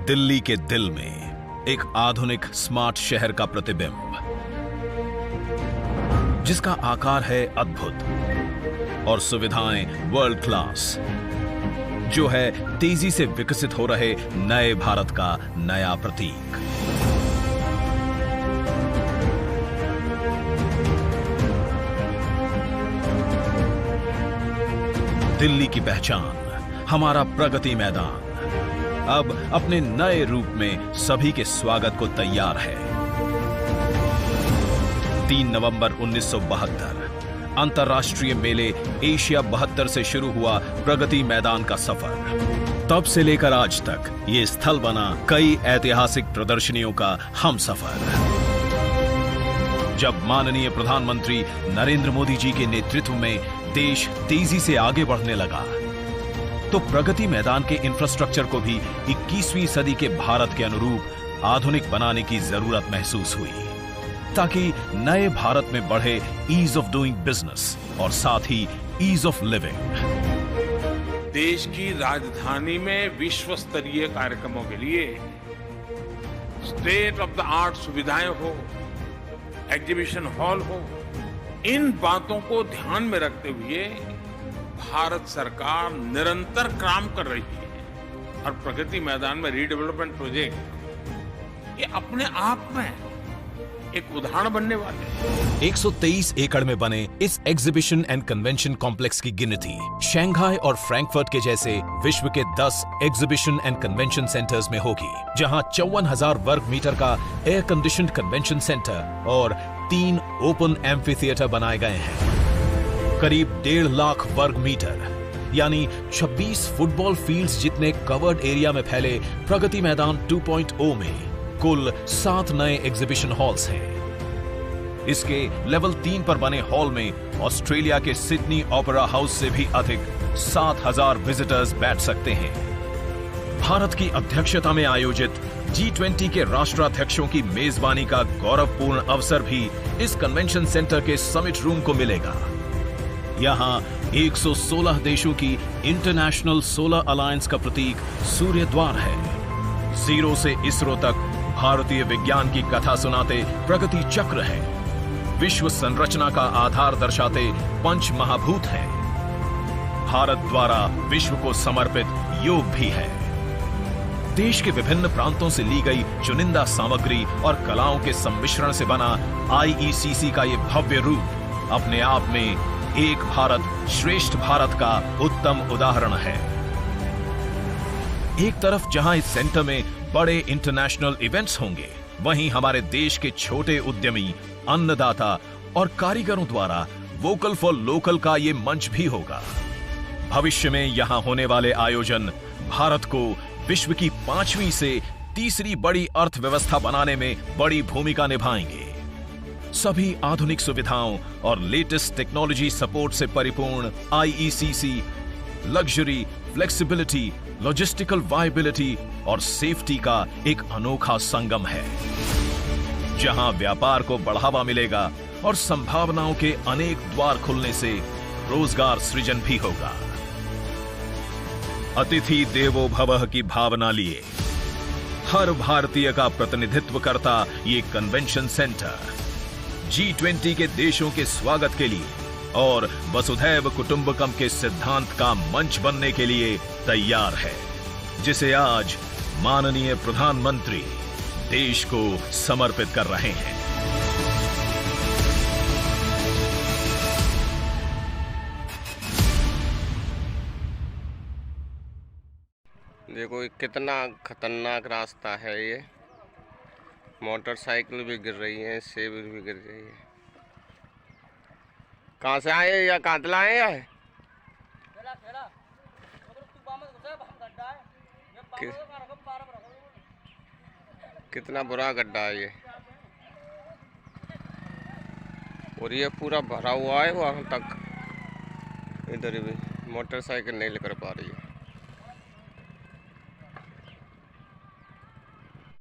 दिल्ली के दिल में एक आधुनिक स्मार्ट शहर का प्रतिबिंब, जिसका आकार है अद्भुत और सुविधाएं वर्ल्ड क्लास, जो है तेजी से विकसित हो रहे नए भारत का नया प्रतीक। दिल्ली की पहचान, हमारा प्रगति मैदान अब अपने नए रूप में सभी के स्वागत को तैयार है। 3 नवंबर 1972 अंतर्राष्ट्रीय मेले एशिया 72 से शुरू हुआ प्रगति मैदान का सफर। तब से लेकर आज तक ये स्थल बना कई ऐतिहासिक प्रदर्शनियों का हमसफर। जब माननीय प्रधानमंत्री नरेंद्र मोदी जी के नेतृत्व में देश तेजी से आगे बढ़ने लगा, तो प्रगति मैदान के इंफ्रास्ट्रक्चर को भी 21वीं सदी के भारत के अनुरूप आधुनिक बनाने की जरूरत महसूस हुई, ताकि नए भारत में बढ़े ईज ऑफ डूइंग बिजनेस और साथ ही ईज ऑफ लिविंग। देश की राजधानी में विश्व स्तरीय कार्यक्रमों के लिए स्टेट ऑफ द आर्ट सुविधाएं हो, एग्जीबिशन हॉल हो, इन बातों को ध्यान में रखते हुए भारत सरकार निरंतर काम कर रही है। और प्रगति मैदान में रीडेवलपमेंट प्रोजेक्ट ये अपने आप में एक उदाहरण बनने वाले। 123 एकड़ में बने इस एग्जीबिशन एंड कन्वेंशन कॉम्प्लेक्स की गिनती शंघाई और फ्रैंकफर्ट के जैसे विश्व के 10 एग्जीबिशन एंड कन्वेंशन सेंटर्स में होगी, जहां 54,000 वर्ग मीटर का एयर कंडीशनड कन्वेंशन सेंटर और 3 ओपन एम्फी थिएटर बनाए गए हैं। करीब 1.5 लाख वर्ग मीटर यानी 26 फुटबॉल फील्ड्स जितने कवर्ड एरिया में फैले प्रगति मैदान 2.0 में कुल 7 नए एग्जीबिशन हॉल्स हैं। इसके लेवल 3 पर बने हॉल में ऑस्ट्रेलिया के सिडनी ओपेरा हाउस से भी अधिक 7,000 विजिटर्स बैठ सकते हैं। भारत की अध्यक्षता में आयोजित G20 के राष्ट्राध्यक्षों की मेजबानी का गौरवपूर्ण अवसर भी इस कन्वेंशन सेंटर के समिट रूम को मिलेगा। यहाँ 116 देशों की इंटरनेशनल सोलर अलायंस का प्रतीक सूर्य द्वार है। जीरो से इसरो तक भारतीय विज्ञान की कथा सुनाते प्रगति चक्र है। विश्व संरचना का आधार दर्शाते पंच महाभूत हैं। भारत द्वारा विश्व को समर्पित योग भी है। देश के विभिन्न प्रांतों से ली गई चुनिंदा सामग्री और कलाओं के सम्मिश्रण से बना IECC का ये भव्य रूप अपने आप में एक भारत श्रेष्ठ भारत का उत्तम उदाहरण है। एक तरफ जहां इस सेंटर में बड़े इंटरनेशनल इवेंट्स होंगे, वहीं हमारे देश के छोटे उद्यमी, अन्नदाता और कारीगरों द्वारा वोकल फॉर लोकल का ये मंच भी होगा। भविष्य में यहां होने वाले आयोजन भारत को विश्व की 5वीं से तीसरी बड़ी अर्थव्यवस्था बनाने में बड़ी भूमिका निभाएंगे। सभी आधुनिक सुविधाओं और लेटेस्ट टेक्नोलॉजी सपोर्ट से परिपूर्ण IECC luxury, flexibility, logistical viability और सेफ्टी का एक अनोखा संगम है, जहां व्यापार को बढ़ावा मिलेगा और संभावनाओं के अनेक द्वार खुलने से रोजगार सृजन भी होगा। अतिथि देवो भवः की भावना लिए हर भारतीय का प्रतिनिधित्व करता ये कन्वेंशन सेंटर G20 के देशों के स्वागत के लिए और वसुधैव कुटुंबकम के सिद्धांत का मंच बनने के लिए तैयार है, जिसे आज माननीय प्रधानमंत्री देश को समर्पित कर रहे हैं। देखो कितना खतरनाक रास्ता है ये। मोटरसाइकिल भी गिर रही है, सेब भी गिर रही है। कहाँ से आए या कहाँ तला आए या कितना बुरा गड्ढा है ये, और ये पूरा भरा हुआ है वहाँ तक। इधर भी मोटरसाइकिल नहीं लेकर पा रही है।